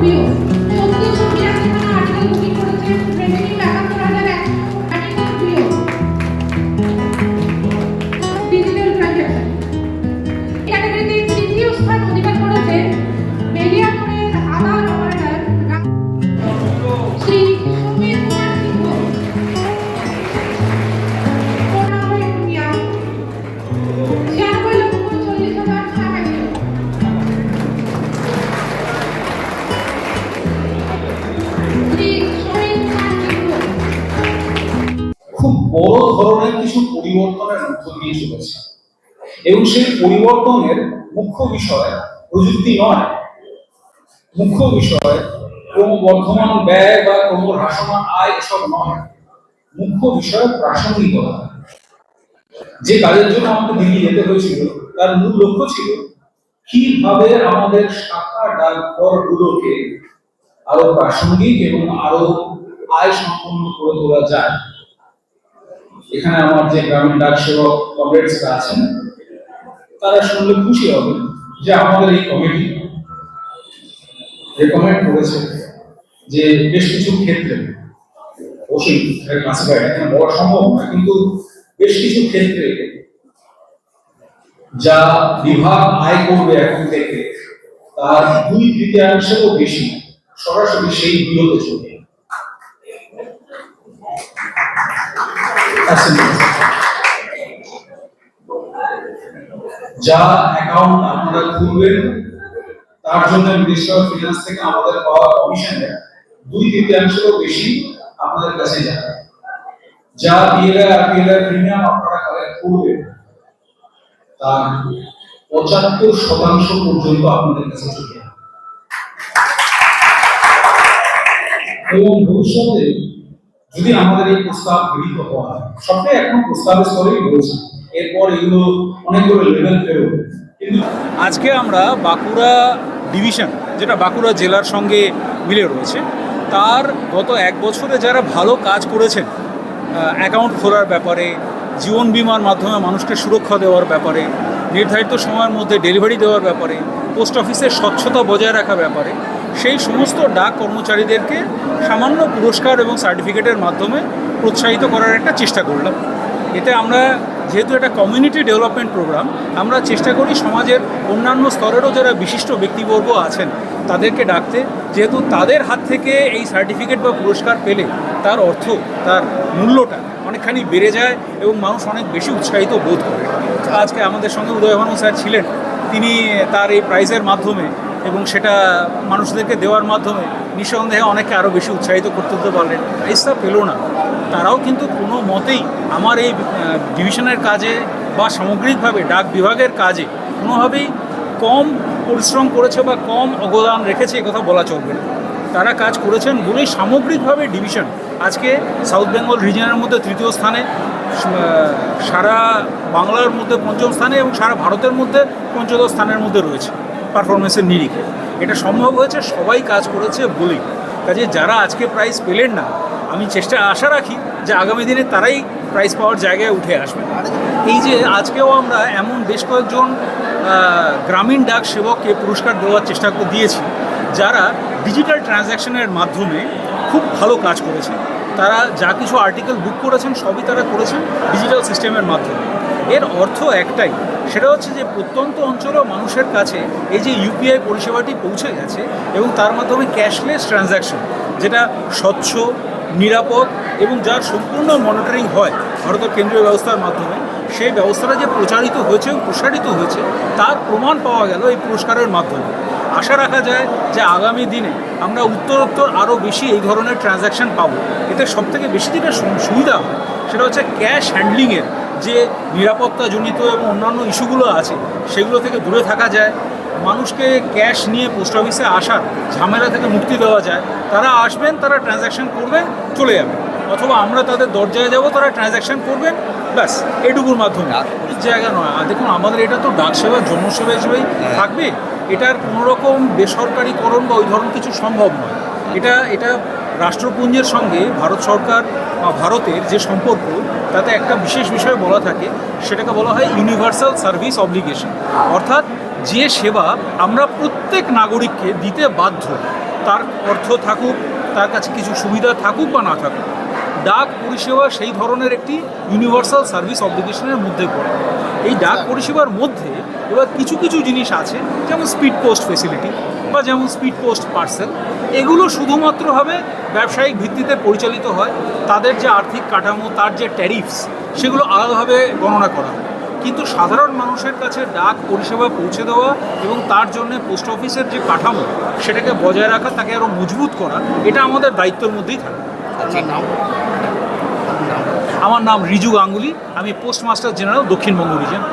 খুব বড় ধরনের কিছু পরিবর্তনের মধ্য দিয়ে চলেছে এবং সেই পরিবর্তনের মুখ্য বিষয় প্রযুক্তি নয়, মুখ্য বিষয় ক্রমবর্ধমান ব্যয় বা ক্রমহ্রাসমান আয় এসব নয়, মুখ্য বিষয় প্রাসঙ্গিকতা। যে কাজের জন্য আমাকে দিল্লি যেতে হয়েছিল তার মূল লক্ষ্য ছিল কিভাবে আমাদের শাখা ডাকঘরগুলোকে আরো প্রাসঙ্গিক এবং আরো আয় সম্পন্ন করে তোলা যায়। এখানে আমার যে গ্রামীণ ডাক সেবক কমরেডসরা আছেন তারা শুনলে খুশি হবে যে আমাদের এই কমিটি রেকমেন্ড করেছে যে বেশ কিছু ক্ষেত্রে, অবশ্যই ক্লাসিফাইড এখানে বলা সম্ভব নয়, কিন্তু বেশ কিছু ক্ষেত্রে যা বিভাগ আয় করবে এখন থেকে তার 2/3 বেশি সরাসরি সেই বিরোধে চলবে। যা অ্যাকাউন্ট আপনারা খুলবেন তার জন্য মিনিস্ট্রি অফ ফিনান্স থেকে আমাদের পাওয়া কমিশনের 2/3 বেশি আপনাদের কাছে যাবে। যা পিএলআর প্রিমিয়াম আপনারা কালেক্ট করবেন তার 75% পর্যন্ত আপনাদের কাছে চলে যাবে। এবং ভবিষ্যতে যদি আমাদের এই প্রস্তাব গৃহীত হয়, সবটাই এখন প্রস্তাবের স্তরেই রয়েছে, এরপর এগুলো অনেকগুলো লেভেল বেরোবে। কিন্তু আজকে আমরা বাঁকুড়া ডিভিশন, যেটা বাঁকুড়া জেলার সঙ্গে মিলে রয়েছে, তার গত 1 বছরে যারা ভালো কাজ করেছেন অ্যাকাউন্ট খোলার ব্যাপারে, জীবন বিমার মাধ্যমে মানুষকে সুরক্ষা দেওয়ার ব্যাপারে, নির্ধারিত সময়ের মধ্যে ডেলিভারি দেওয়ার ব্যাপারে, পোস্ট অফিসের স্বচ্ছতা বজায় রাখার ব্যাপারে, সেই সমস্ত ডাক কর্মচারীদেরকে সামান্য পুরস্কার এবং সার্টিফিকেটের মাধ্যমে প্রোৎসাহিত করার একটা চেষ্টা করলাম। এতে আমরা, যেহেতু এটা কমিউনিটি ডেভেলপমেন্ট প্রোগ্রাম, আমরা চেষ্টা করি সমাজের অন্যান্য স্তরেরও যারা বিশিষ্ট ব্যক্তিবর্গ আছেন তাদেরকে ডাকতে, যেহেতু তাদের হাত থেকে এই সার্টিফিকেট বা পুরস্কার পেলে তার অর্থ, তার মূল্যটা অনেকখানি বেড়ে যায় এবং মানুষ অনেক বেশি উৎসাহিত বোধ করে। আজকে আমাদের সঙ্গে উদয়ভানু স্যার ছিলেন, তিনি তার এই প্রাইজের মাধ্যমে এবং সেটা মানুষদেরকে দেওয়ার মাধ্যমে নিঃসন্দেহে অনেকে আরও বেশি উৎসাহিত করতে পারলেন। প্রাইজটা পেল না, তারাও কিন্তু কোনো মতেই আমার এই ডিভিশনের কাজে বা সামগ্রিকভাবে ডাক বিভাগের কাজে কোনোভাবেই কম পরিশ্রম করেছে বা কম অবদান রেখেছে এ কথা বলা চলবে না। তারা কাজ করেছেন বলেই সামগ্রিকভাবে ডিভিশন আজকে সাউথ বেঙ্গল রিজনের মধ্যে 3য় স্থানে, সারা বাংলার মধ্যে 5ম স্থানে এবং সারা ভারতের মধ্যে 5ম স্থানের মধ্যে রয়েছে পারফরমেন্সের নিরিখে। এটা সম্ভব হয়েছে সবাই কাজ করেছে বলেই। কাজে যারা আজকে প্রাইজ পেলেন না, আমি আশা রাখি যে আগামী দিনে তারাই প্রাইজ পাওয়ার জায়গায় উঠে আসবে। এই যে আজকেও আমরা এমন বেশ কয়েকজন গ্রামীণ ডাক সেবককে পুরস্কার দেওয়ার চেষ্টা দিয়েছি যারা ডিজিটাল ট্রানজ্যাকশনের মাধ্যমে খুব ভালো কাজ করেছেন। তারা যা কিছু আর্টিকেল বুক করেছেন সবই তারা করেছেন ডিজিটাল সিস্টেমের মাধ্যমে। এর অর্থ একটাই, সেটা হচ্ছে যে প্রত্যন্ত অঞ্চলেও মানুষের কাছে এই যে ইউপিআই পরিষেবাটি পৌঁছে গেছে এবং তার মাধ্যমে ক্যাশলেস ট্রানজ্যাকশন, যেটা স্বচ্ছ, নিরাপদ এবং যার সম্পূর্ণ মনিটরিং হয় ভারতের কেন্দ্রীয় ব্যবস্থার মাধ্যমে, সেই ব্যবস্থাটা যে প্রচারিত হয়েছে এবং প্রসারিত হয়েছে তার প্রমাণ পাওয়া গেল এই পুরস্কারের মাধ্যমে। আশা রাখা যায় যে আগামী দিনে আমরা উত্তরোত্তর আরও বেশি এই ধরনের ট্রানজ্যাকশন পাবো। এতে সবথেকে বেশি যেটা সুবিধা হয় সেটা হচ্ছে ক্যাশ হ্যান্ডলিংয়ের যে নিরাপত্তাজনিত এবং অন্যান্য ইস্যুগুলো আছে সেগুলো থেকে দূরে থাকা যায়। মানুষকে ক্যাশ নিয়ে পোস্ট অফিসে আসার ঝামেলা থেকে মুক্তি দেওয়া যায়। তারা আসবেন, তারা ট্রানজ্যাকশন করবেন, চলে যাবেন, অথবা আমরা তাদের দরজায় যাব, তারা ট্রানজ্যাকশন করবেন, ব্যাস এটুকুর মাধ্যমে। জায়গা নয়। আর দেখুন, আমাদের এটা তো ডাকসেবা জনসেবা হিসেবেই থাকবে, এটার কোনোরকম বেসরকারিকরণ বা ওই ধরনের কিছু সম্ভব নয়। এটা রাষ্ট্রপুঞ্জের সঙ্গে ভারত সরকার বা ভারতের যে সম্পর্ক, তাতে একটা বিশেষ বিষয় বলা থাকে, সেটাকে বলা হয় ইউনিভার্সাল সার্ভিস অব্লিগেশন। অর্থাৎ যে সেবা আমরা প্রত্যেক নাগরিককে দিতে বাধ্য, তার অর্থ থাকুক, তার কাছে কিছু সুবিধা থাকুক বা না থাকুক, ডাক পরিষেবা সেই ধরনের একটি ইউনিভার্সাল সার্ভিস অবলিগেশনের মধ্যে পড়ে। এই ডাক পরিষেবার মধ্যে এবার কিছু কিছু জিনিস আছে, যেমন স্পিড পোস্ট ফেসিলিটি বা যেমন স্পিড পোস্ট পার্সেল, এগুলো শুধুমাত্র হবে ব্যবসায়িক ভিত্তিতে পরিচালিত হয়। তাদের যে আর্থিক কাঠামো, তার যে ট্যারিফস, সেগুলো আলাদাভাবে গণনা করা হয়। কিন্তু সাধারণ মানুষের কাছে ডাক পরিষেবা পৌঁছে দেওয়া এবং তার জন্য পোস্ট অফিসের যে কাঠামো সেটাকে বজায় রাখা, তাকে আরও মজবুত করা, এটা আমাদের দায়িত্বের মধ্যেই থাকে। আমার নাম রিজু গাঙ্গুলি, আমি পোস্টমাস্টার জেনারেল, দক্ষিণবঙ্গ রিজন।